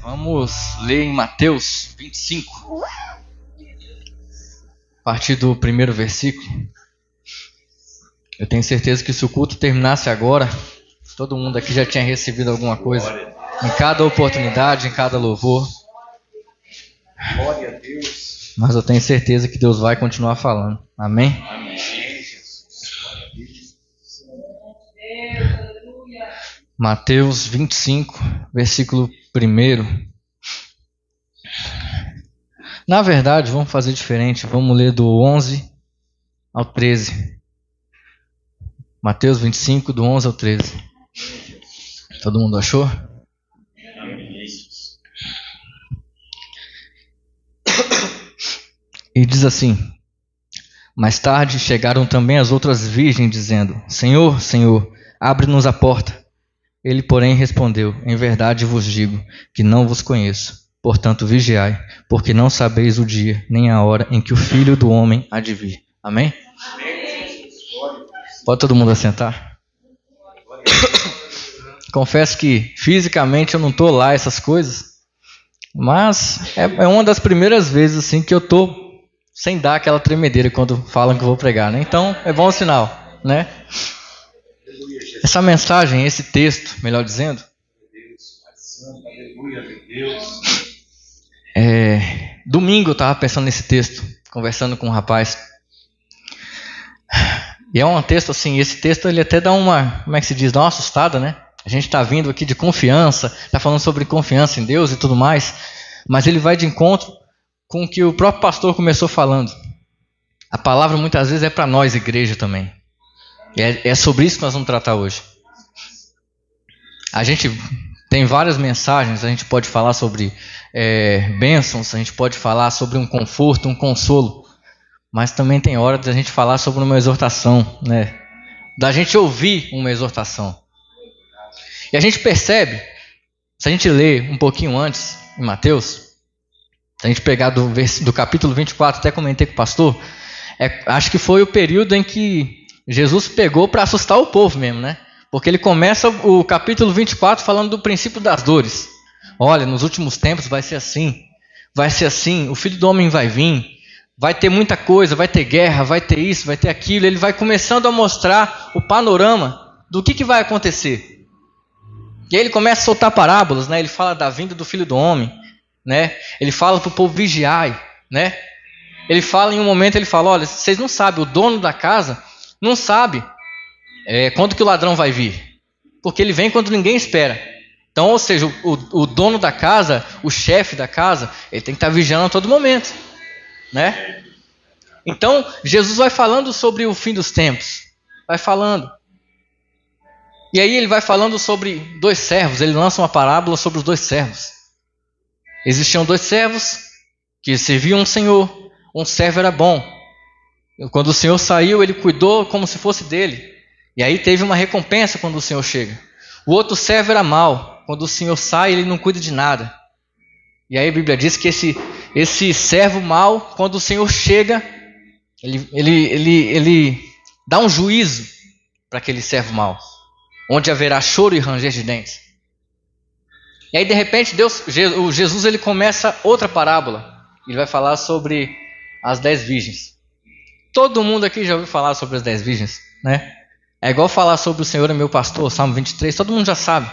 Vamos ler em Mateus 25, a partir do primeiro versículo. Eu tenho certeza que se o culto terminasse agora, todo mundo aqui já tinha recebido alguma coisa. Em cada oportunidade, em cada louvor. Glória a Deus. Mas eu tenho certeza que Deus vai continuar falando. Amém? Amém. Mateus 25, versículo 1. Na verdade, vamos fazer diferente. Vamos ler do 11 ao 13. Mateus 25, do 11 ao 13. Todo mundo achou? E diz assim: mais tarde chegaram também as outras virgens, dizendo: Senhor, Senhor, abre-nos a porta. Ele, porém, respondeu: em verdade vos digo que não vos conheço. Portanto, vigiai, porque não sabeis o dia nem a hora em que o Filho do Homem há de vir. Amém? Pode todo mundo assentar? Confesso que fisicamente eu não estou lá essas coisas, mas é uma das primeiras vezes assim que eu estou sem dar aquela tremedeira quando falam que eu vou pregar, né? Então é bom sinal, né? Essa mensagem, esse texto, melhor dizendo, domingo eu estava pensando nesse texto, conversando com um rapaz. E é um texto assim, esse texto ele até dá uma, como é que se diz, dá uma assustada, né? A gente está vindo aqui de confiança, está falando sobre confiança em Deus e tudo mais, mas ele vai de encontro com o que o próprio pastor começou falando. A palavra muitas vezes é para nós, igreja também. É sobre isso que nós vamos tratar hoje. A gente tem várias mensagens, a gente pode falar sobre bênçãos, a gente pode falar sobre um conforto, um consolo, mas também tem hora de a gente falar sobre uma exortação, né? Da gente ouvir uma exortação. E a gente percebe, se a gente ler um pouquinho antes, em Mateus, se a gente pegar do capítulo 24, até comentei com o pastor, acho que foi o período em que Jesus pegou para assustar o povo mesmo, né? Porque ele começa o capítulo 24 falando do princípio das dores. Olha, nos últimos tempos vai ser assim, o Filho do Homem vai vir, vai ter muita coisa, vai ter guerra, vai ter isso, vai ter aquilo. Ele vai começando a mostrar o panorama do que vai acontecer. E aí ele começa a soltar parábolas, né? Ele fala da vinda do Filho do Homem, né? Ele fala para o povo vigiai, né? Ele fala em um momento, ele fala: olha, vocês não sabem, o dono da casa não sabe quando que o ladrão vai vir, porque ele vem quando ninguém espera. Então, ou seja, o dono da casa, o chefe da casa, ele tem que estar vigiando a todo momento, né? Então, Jesus vai falando sobre o fim dos tempos, vai falando. E aí ele vai falando sobre dois servos, ele lança uma parábola sobre os dois servos. Existiam dois servos que serviam um senhor, um servo era bom. Quando o senhor saiu, ele cuidou como se fosse dele. E aí teve uma recompensa quando o senhor chega. O outro servo era mau. Quando o senhor sai, ele não cuida de nada. E aí a Bíblia diz que esse servo mau, quando o senhor chega, ele dá um juízo para aquele servo mau, onde haverá choro e ranger de dentes. E aí de repente Jesus ele começa outra parábola. Ele vai falar sobre as 10 virgens. Todo mundo aqui já ouviu falar sobre as 10 virgens, né? É igual falar sobre o Senhor é meu pastor, Salmo 23, todo mundo já sabe.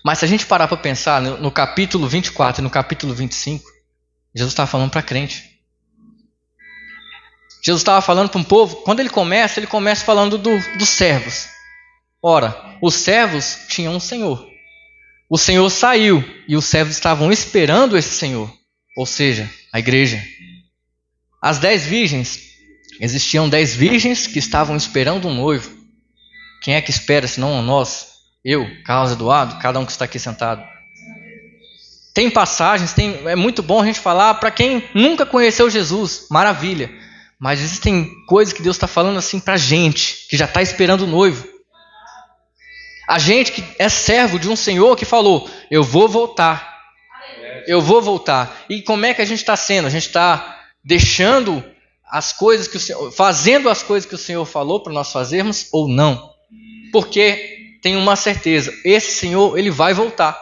Mas se a gente parar para pensar no capítulo 24 e no capítulo 25, Jesus estava falando para crente. Jesus estava falando para um povo, quando ele começa falando dos servos. Ora, os servos tinham um senhor. O senhor saiu e os servos estavam esperando esse senhor, ou seja, a igreja. As 10 virgens, existiam 10 virgens que estavam esperando um noivo. Quem é que espera, senão nós? Eu, Carlos Eduardo, cada um que está aqui sentado. Tem passagens, é muito bom a gente falar para quem nunca conheceu Jesus, maravilha. Mas existem coisas que Deus está falando assim para a gente, que já está esperando o noivo. A gente que é servo de um Senhor que falou: eu vou voltar. Eu vou voltar. E como é que a gente está sendo? A gente está deixando as coisas que o Senhor, fazendo as coisas que o Senhor falou para nós fazermos ou não? Porque tem uma certeza: esse Senhor, ele vai voltar.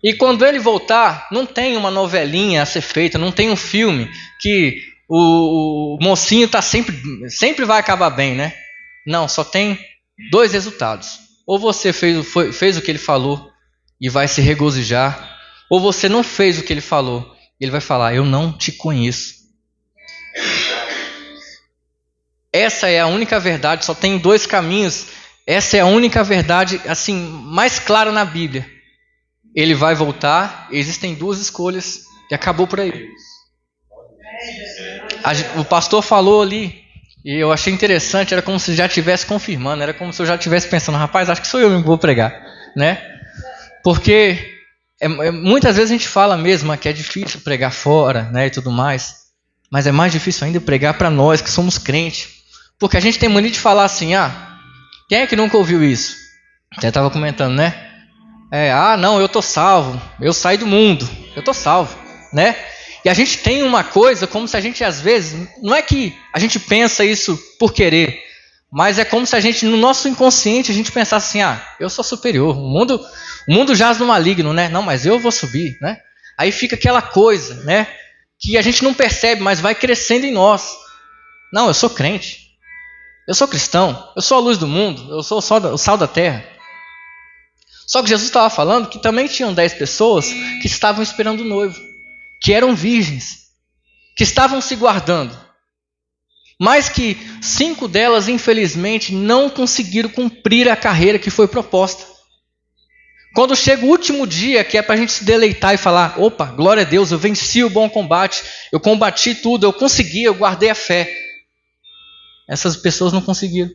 E quando ele voltar, não tem uma novelinha a ser feita, não tem um filme que o mocinho sempre vai acabar bem, né? Não, só tem 2 resultados. Ou você fez o que ele falou e vai se regozijar, ou você não fez o que ele falou, e ele vai falar, eu não te conheço. Essa é a única verdade, só tem 2 caminhos. Essa é a única verdade assim mais clara na Bíblia. Ele vai voltar, existem 2 escolhas e acabou por aí. O pastor falou ali, e eu achei interessante, era como se já estivesse confirmando, era como se eu já estivesse pensando, rapaz, acho que sou eu mesmo que vou pregar, né? Porque muitas vezes a gente fala mesmo que é difícil pregar fora, né, e tudo mais, mas é mais difícil ainda pregar para nós que somos crentes, porque a gente tem mania de falar assim, quem é que nunca ouviu isso? Até estava comentando, né? Não, eu tô salvo, eu saí do mundo, eu tô salvo, né? E a gente tem uma coisa como se a gente às vezes, não é que a gente pensa isso por querer, mas é como se a gente, no nosso inconsciente, a gente pensasse assim, eu sou superior, o mundo jaz no maligno, né? Não, mas eu vou subir, né? Aí fica aquela coisa, né? Que a gente não percebe, mas vai crescendo em nós. Não, eu sou crente, eu sou cristão, eu sou a luz do mundo, eu sou o sal da terra. Só que Jesus estava falando que também tinham 10 pessoas que estavam esperando o noivo, que eram virgens, que estavam se guardando, mas que 5 delas, infelizmente, não conseguiram cumprir a carreira que foi proposta. Quando chega o último dia, que é para a gente se deleitar e falar, opa, glória a Deus, eu venci o bom combate, eu combati tudo, eu consegui, eu guardei a fé. Essas pessoas não conseguiram.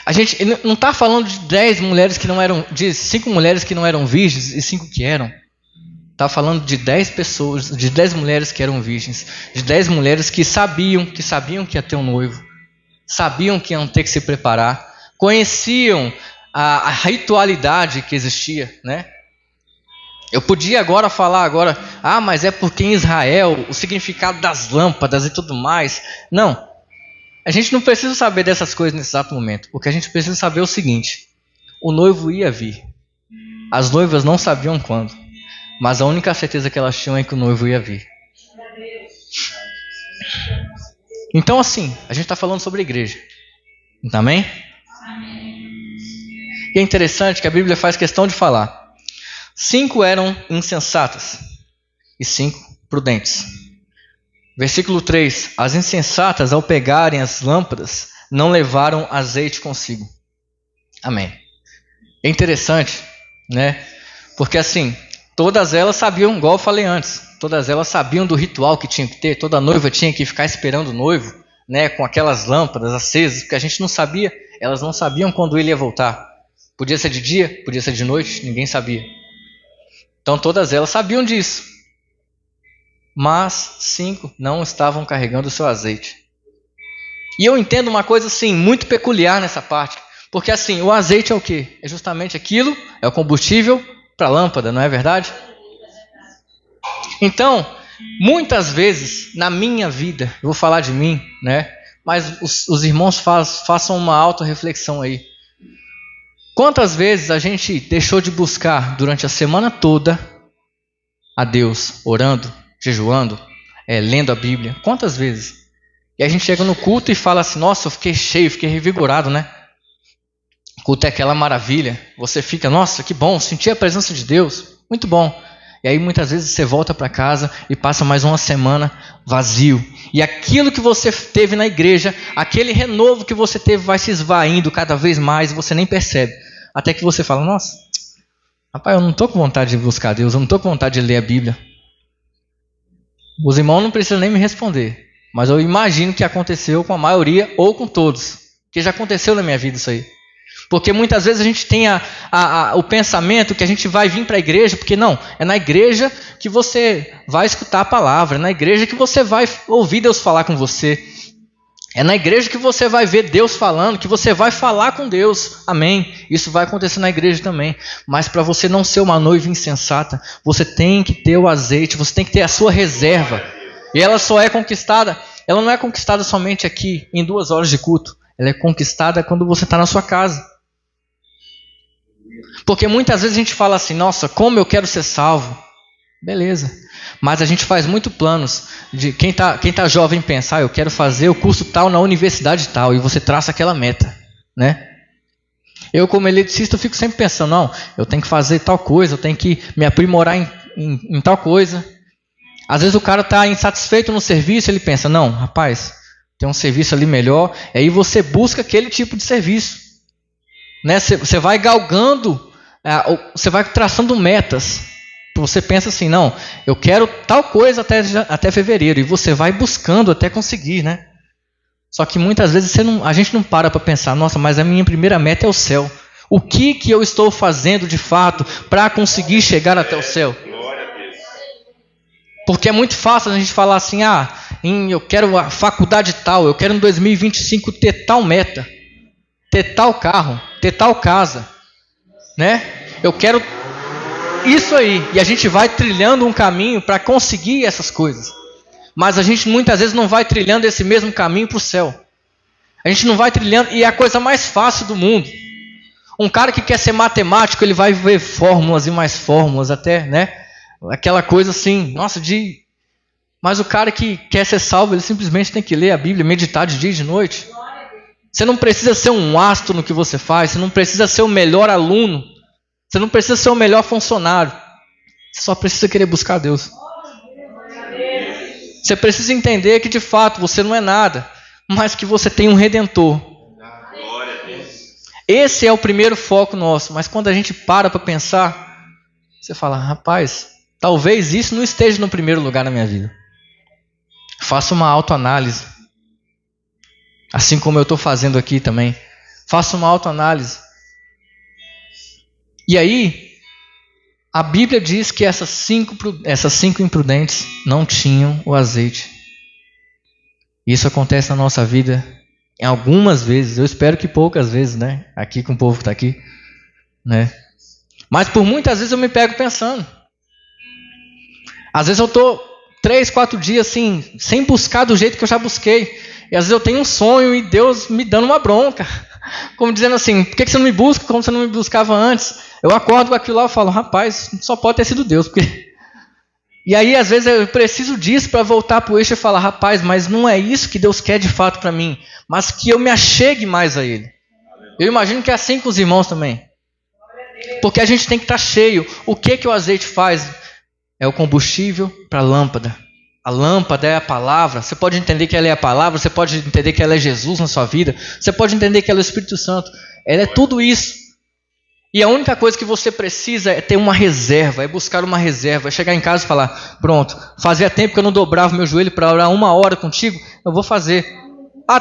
A gente não está falando de 10 mulheres que não eram, de 5 mulheres que não eram virgens e 5 que eram. Está falando de 10 pessoas, de 10 mulheres que eram virgens, de 10 mulheres que sabiam que ia ter um noivo, sabiam que iam ter que se preparar, conheciam a ritualidade que existia, né? Eu podia agora falar mas é porque em Israel o significado das lâmpadas e tudo mais. Não. A gente não precisa saber dessas coisas nesse exato momento. O que a gente precisa saber é o seguinte: o noivo ia vir. As noivas não sabiam quando, mas a única certeza que elas tinham é que o noivo ia vir. Então assim, a gente está falando sobre a igreja. Amém? E é interessante que a Bíblia faz questão de falar. 5 eram insensatas e 5 prudentes. Versículo 3. As insensatas, ao pegarem as lâmpadas, não levaram azeite consigo. Amém. É interessante, né? Porque assim, todas elas sabiam, igual eu falei antes, todas elas sabiam do ritual que tinha que ter, toda noiva tinha que ficar esperando o noivo, né, com aquelas lâmpadas acesas, porque a gente não sabia, elas não sabiam quando ele ia voltar. Podia ser de dia, podia ser de noite, ninguém sabia. Então todas elas sabiam disso. Mas 5 não estavam carregando o seu azeite. E eu entendo uma coisa assim, muito peculiar nessa parte. Porque assim, o azeite é o quê? É justamente aquilo, é o combustível para a lâmpada, não é verdade? Então, muitas vezes na minha vida, eu vou falar de mim, né? Mas os irmãos façam uma autorreflexão aí. Quantas vezes a gente deixou de buscar durante a semana toda a Deus, orando, jejuando, lendo a Bíblia? Quantas vezes? E a gente chega no culto e fala assim, nossa, eu fiquei cheio, fiquei revigorado, né? O culto é aquela maravilha. Você fica, nossa, que bom, senti a presença de Deus, muito bom. E aí muitas vezes você volta para casa e passa mais uma semana vazio. E aquilo que você teve na igreja, aquele renovo que você teve vai se esvaindo cada vez mais e você nem percebe. Até que você fala, nossa, rapaz, eu não estou com vontade de buscar Deus, eu não estou com vontade de ler a Bíblia. Os irmãos não precisam nem me responder, mas eu imagino que aconteceu com a maioria ou com todos, que já aconteceu na minha vida isso aí. Porque muitas vezes a gente tem o pensamento que a gente vai vir para a igreja, porque não, é na igreja que você vai escutar a palavra, é na igreja que você vai ouvir Deus falar com você, é na igreja que você vai ver Deus falando, que você vai falar com Deus, amém, isso vai acontecer na igreja também, mas para você não ser uma noiva insensata, você tem que ter o azeite, você tem que ter a sua reserva, e ela só é conquistada, ela não é conquistada somente aqui, em 2 horas de culto, ela é conquistada quando você está na sua casa. Porque muitas vezes a gente fala assim, nossa, como eu quero ser salvo. Beleza. Mas a gente faz muito planos de quem tá jovem pensar, eu quero fazer o curso tal na universidade tal, e você traça aquela meta, né? Eu, como eletricista, eu fico sempre pensando, não, eu tenho que fazer tal coisa, eu tenho que me aprimorar em tal coisa. Às vezes o cara está insatisfeito no serviço, ele pensa, não, rapaz, tem um serviço ali melhor, aí você busca aquele tipo de serviço. Né? Você vai galgando, você vai traçando metas. Você pensa assim, não, eu quero tal coisa até fevereiro, e você vai buscando até conseguir, né? Só que muitas vezes a gente não para pensar, nossa, mas a minha primeira meta é o céu. O que eu estou fazendo de fato para conseguir chegar até o céu? Porque é muito fácil a gente falar assim, eu quero a faculdade tal, eu quero em 2025 ter tal meta, ter tal carro, ter tal casa, né? Eu quero isso aí. E a gente vai trilhando um caminho para conseguir essas coisas. Mas a gente muitas vezes não vai trilhando esse mesmo caminho para o céu. A gente não vai trilhando, e é a coisa mais fácil do mundo. Um cara que quer ser matemático, ele vai ver fórmulas e mais fórmulas até, né? Aquela coisa assim, nossa, Mas o cara que quer ser salvo, ele simplesmente tem que ler a Bíblia, meditar de dia e de noite. Você não precisa ser um astro no que você faz, você não precisa ser o melhor aluno, você não precisa ser o melhor funcionário. Você só precisa querer buscar Deus. Você precisa entender que de fato você não é nada, mas que você tem um Redentor. Esse é o primeiro foco nosso, mas quando a gente para pensar, você fala, rapaz, talvez isso não esteja no primeiro lugar na minha vida. Faça uma autoanálise. Assim como eu estou fazendo aqui também. Faça uma autoanálise. E aí, a Bíblia diz que essas cinco imprudentes não tinham o azeite. Isso acontece na nossa vida em algumas vezes. Eu espero que poucas vezes, né? Aqui com o povo que está aqui, né? Mas por muitas vezes eu me pego pensando. Às vezes eu estou 3, 4 dias assim, sem buscar do jeito que eu já busquei. E às vezes eu tenho um sonho e Deus me dando uma bronca. Como dizendo assim, por que você não me busca como você não me buscava antes? Eu acordo com aquilo lá e falo, rapaz, só pode ter sido Deus. E aí às vezes eu preciso disso para voltar para o eixo e falar, rapaz, mas não é isso que Deus quer de fato para mim. Mas que eu me achegue mais a Ele. Eu imagino que é assim com os irmãos também. Porque a gente tem que estar cheio. O que o azeite faz? É o combustível para a lâmpada. A lâmpada é a palavra. Você pode entender que ela é a palavra. Você pode entender que ela é Jesus na sua vida. Você pode entender que ela é o Espírito Santo. Ela é tudo isso. E a única coisa que você precisa é ter uma reserva. É buscar uma reserva. É chegar em casa e falar, pronto, fazia tempo que eu não dobrava meu joelho para orar 1 hora contigo. Eu vou fazer.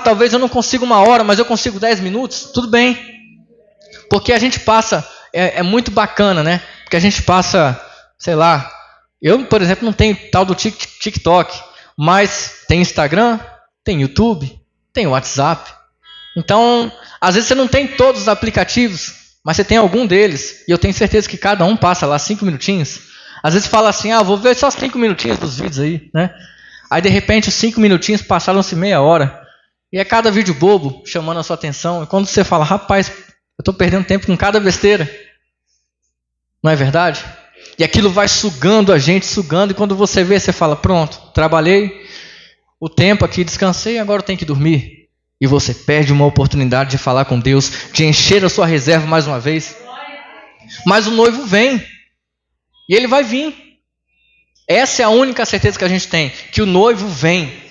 Talvez eu não consiga 1 hora, mas eu consigo 10 minutos. Tudo bem. Porque a gente passa... É muito bacana, né? Porque a gente passa, sei lá... Eu, por exemplo, não tenho tal do TikTok, mas tem Instagram, tem YouTube, tem WhatsApp. Então, às vezes você não tem todos os aplicativos, mas você tem algum deles. E eu tenho certeza que cada um passa lá 5 minutinhos. Às vezes fala assim, vou ver só 5 minutinhos dos vídeos aí, né? Aí, de repente, os 5 minutinhos passaram-se meia hora. E é cada vídeo bobo chamando a sua atenção. E quando você fala, rapaz, eu estou perdendo tempo com cada besteira. Não é verdade? E aquilo vai sugando a gente, sugando. E quando você vê, você fala, pronto, trabalhei o tempo aqui, descansei, agora eu tenho que dormir. E você perde uma oportunidade de falar com Deus, de encher a sua reserva mais uma vez. Mas o noivo vem. E ele vai vir. Essa é a única certeza que a gente tem, que o noivo vem.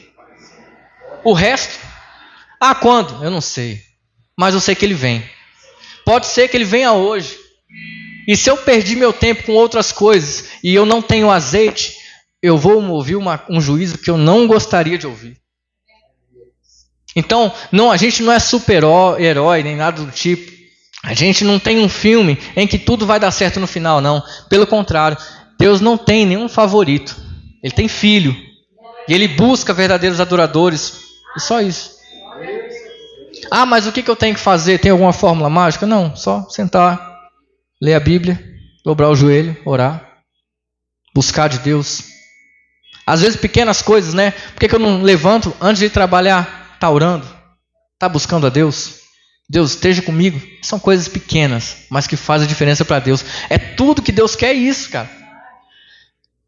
O resto, quando? Eu não sei. Mas eu sei que ele vem. Pode ser que ele venha hoje. E se eu perdi meu tempo com outras coisas e eu não tenho azeite, eu vou ouvir um juízo que eu não gostaria de ouvir. Então, a gente não é super-herói nem nada do tipo. A gente não tem um filme em que tudo vai dar certo no final, não. Pelo contrário, Deus não tem nenhum favorito. Ele tem filho. E Ele busca verdadeiros adoradores. E só isso. Mas o que eu tenho que fazer? Tem alguma fórmula mágica? Não, só sentar. Ler a Bíblia, dobrar o joelho, orar, buscar de Deus. Às vezes pequenas coisas, né? Por que eu não levanto antes de trabalhar? Está orando? Está buscando a Deus? Deus esteja comigo. São coisas pequenas, mas que fazem a diferença para Deus. É tudo que Deus quer isso, cara.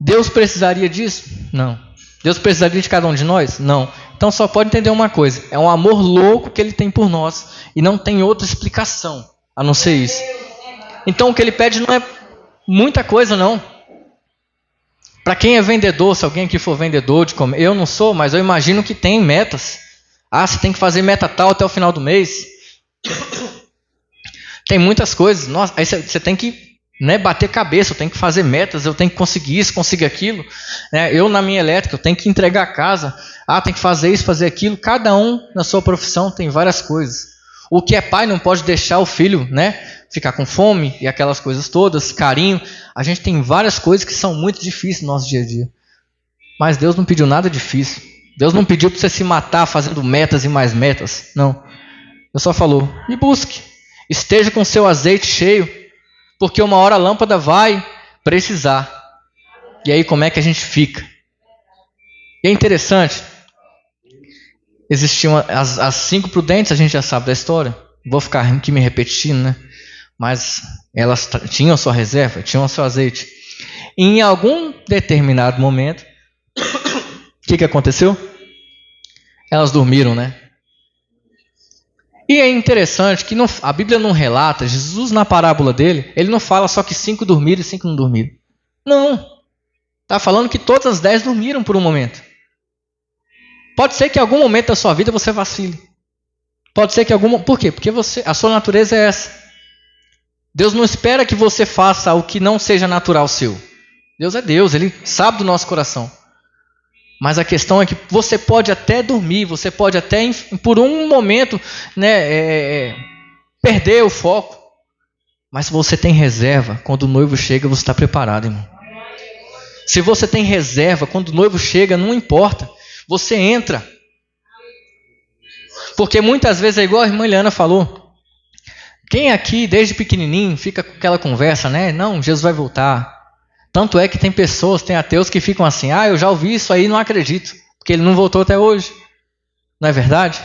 Deus precisaria disso? Não. Deus precisaria de cada um de nós? Não. Então só pode entender uma coisa. É um amor louco que Ele tem por nós. E não tem outra explicação a não ser isso. Então o que Ele pede não é muita coisa, não. Para quem é vendedor, se alguém aqui for vendedor de comer, eu não sou, mas eu imagino que tem metas. Ah, você tem que fazer meta tal até o final do mês. Tem muitas coisas. Nossa, aí você tem que bater cabeça, eu tenho que fazer metas, eu tenho que conseguir isso, conseguir aquilo. Eu na minha elétrica, eu tenho que entregar a casa. Ah, tem que fazer isso, fazer aquilo. Cada um na sua profissão tem várias coisas. O que é pai não pode deixar o filho, ficar com fome e aquelas coisas todas, carinho. A gente tem várias coisas que são muito difíceis no nosso dia a dia. Mas Deus não pediu nada difícil. Deus não pediu para você se matar fazendo metas e mais metas. Não. Deus só falou, me busque. Esteja com seu azeite cheio, porque uma hora a lâmpada vai precisar. E aí como é que a gente fica? E é interessante. Existiam as 5 prudentes, a gente já sabe da história. Vou ficar aqui me repetindo, Mas elas tinham sua reserva, tinham seu azeite. E em algum determinado momento, o que aconteceu? Elas dormiram, E é interessante que a Bíblia não relata, Jesus na parábola dele, ele não fala só que 5 dormiram e 5 não dormiram. Não. Está falando que todas as 10 dormiram por um momento. Pode ser que em algum momento da sua vida você vacile. Pode ser que Por quê? Porque a sua natureza é essa. Deus não espera que você faça o que não seja natural seu. Deus é Deus, Ele sabe do nosso coração. Mas a questão é que você pode até dormir, você pode até, por um momento, perder o foco. Mas se você tem reserva, quando o noivo chega, você está preparado, irmão. Se você tem reserva, quando o noivo chega, não importa. Você entra. Porque muitas vezes é igual a irmã Eliana falou. Quem aqui, desde pequenininho, fica com aquela conversa, Não, Jesus vai voltar. Tanto é que tem pessoas, tem ateus que ficam assim, eu já ouvi isso aí, não acredito, porque ele não voltou até hoje. Não é verdade?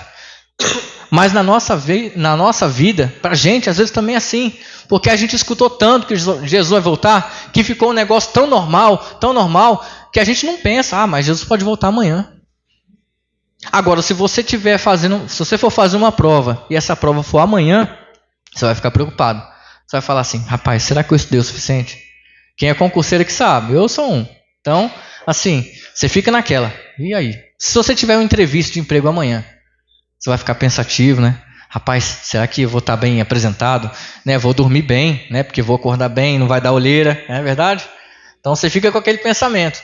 Mas na nossa vida, pra gente, às vezes também é assim, porque a gente escutou tanto que Jesus vai voltar, que ficou um negócio tão normal, que a gente não pensa, mas Jesus pode voltar amanhã. Agora, se você for fazer uma prova, e essa prova for amanhã, você vai ficar preocupado. Você vai falar assim, rapaz, será que eu estudei o suficiente? Quem é concurseiro que sabe, eu sou um. Então, assim, você fica naquela. E aí? Se você tiver uma entrevista de emprego amanhã, você vai ficar pensativo, Rapaz, será que eu vou estar bem apresentado? Vou dormir bem, porque vou acordar bem, não vai dar olheira, não é verdade? Então você fica com aquele pensamento.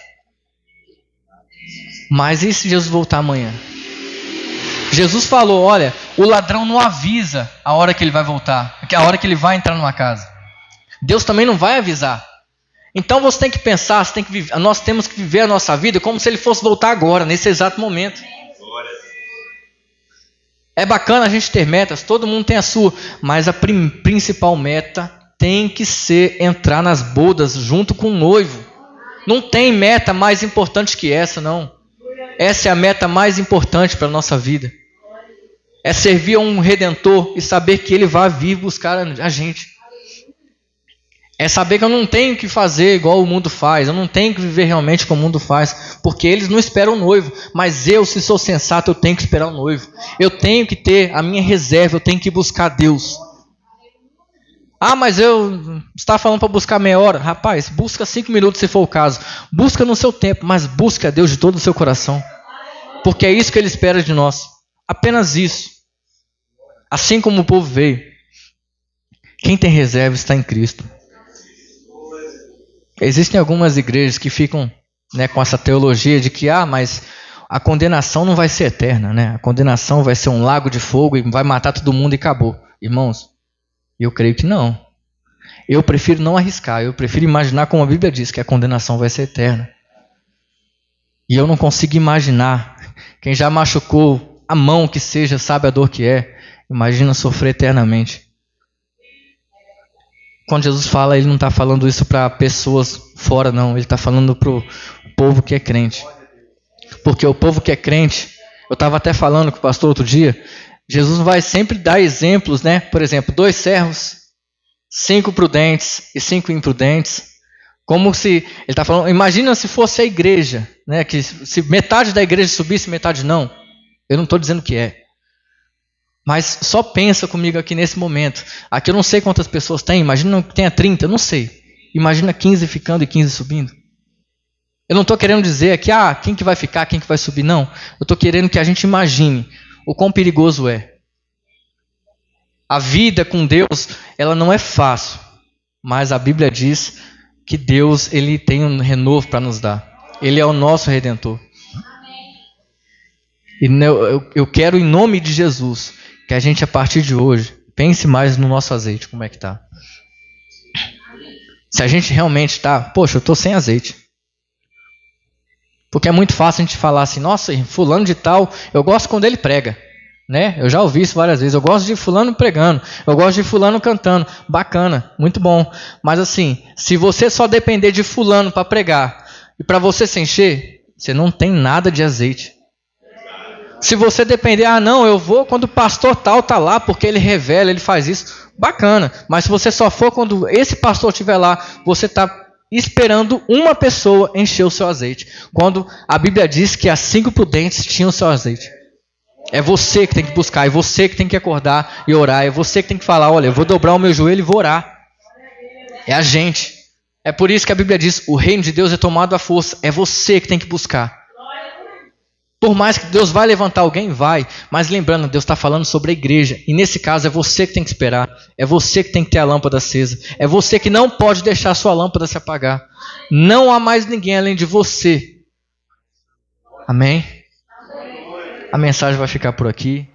Mas e se Jesus voltar amanhã? Jesus falou, olha, o ladrão não avisa a hora que ele vai voltar, a hora que ele vai entrar numa casa. Deus também não vai avisar. Então você tem que pensar, nós temos que viver a nossa vida como se ele fosse voltar agora, nesse exato momento. É bacana a gente ter metas, todo mundo tem a sua, mas a principal meta tem que ser entrar nas bodas junto com o noivo. Não tem meta mais importante que essa, não. Essa é a meta mais importante para a nossa vida. É servir a um Redentor e saber que Ele vai vir buscar a gente. É saber que eu não tenho que fazer igual o mundo faz. Eu não tenho que viver realmente como o mundo faz. Porque eles não esperam o noivo. Mas eu, se sou sensato, eu tenho que esperar o noivo. Eu tenho que ter a minha reserva. Eu tenho que buscar Deus. Mas você está falando para buscar meia hora? Rapaz, busca 5 minutos se for o caso. Busca no seu tempo, mas busca a Deus de todo o seu coração. Porque é isso que Ele espera de nós. Apenas isso. Assim como o povo veio. Quem tem reserva está em Cristo. Existem algumas igrejas que ficam com essa teologia de que mas a condenação não vai ser eterna. A condenação vai ser um lago de fogo e vai matar todo mundo e acabou. Irmãos, eu creio que não. Eu prefiro não arriscar. Eu prefiro imaginar como a Bíblia diz, que a condenação vai ser eterna. E eu não consigo imaginar. Quem já machucou a mão que seja, sabe a dor que é. Imagina sofrer eternamente. Quando Jesus fala, Ele não está falando isso para pessoas fora, não. Ele está falando para o povo que é crente. Porque o povo que é crente, eu estava até falando com o pastor outro dia, Jesus vai sempre dar exemplos, né? Por exemplo, 2 servos, 5 prudentes e 5 imprudentes. Como se ele está falando, imagina se fosse a igreja, né? Que se metade da igreja subisse, metade não. Eu não estou dizendo que é. Mas só pensa comigo aqui nesse momento. Aqui eu não sei quantas pessoas tem, imagina que tenha 30, eu não sei. Imagina 15 ficando e 15 subindo. Eu não estou querendo dizer aqui, quem que vai ficar, quem que vai subir, não. Eu estou querendo que a gente imagine o quão perigoso é. A vida com Deus, ela não é fácil, mas a Bíblia diz que Deus, ele tem um renovo para nos dar. Ele é o nosso Redentor. E eu quero, em nome de Jesus, que a gente, a partir de hoje, pense mais no nosso azeite, como é que está. Se a gente realmente está, poxa, eu estou sem azeite. Porque é muito fácil a gente falar assim, nossa, fulano de tal, eu gosto quando ele prega. Né? Eu já ouvi isso várias vezes. Eu gosto de fulano pregando, eu gosto de fulano cantando. Bacana, muito bom. Mas assim, se você só depender de fulano para pregar e para você se encher, você não tem nada de azeite. Se você depender, não, eu vou quando o pastor tal está lá, porque ele revela, ele faz isso. Bacana. Mas se você só for quando esse pastor estiver lá, você está esperando uma pessoa encher o seu azeite. Quando a Bíblia diz que as 5 prudentes tinham o seu azeite. É você que tem que buscar, é você que tem que acordar e orar, é você que tem que falar, olha, eu vou dobrar o meu joelho e vou orar. É a gente. É por isso que a Bíblia diz, o reino de Deus é tomado à força, é você que tem que buscar. Por mais que Deus vai levantar alguém, vai, mas lembrando, Deus está falando sobre a igreja, e nesse caso é você que tem que esperar, é você que tem que ter a lâmpada acesa, é você que não pode deixar a sua lâmpada se apagar. Não há mais ninguém além de você. Amém? A mensagem vai ficar por aqui.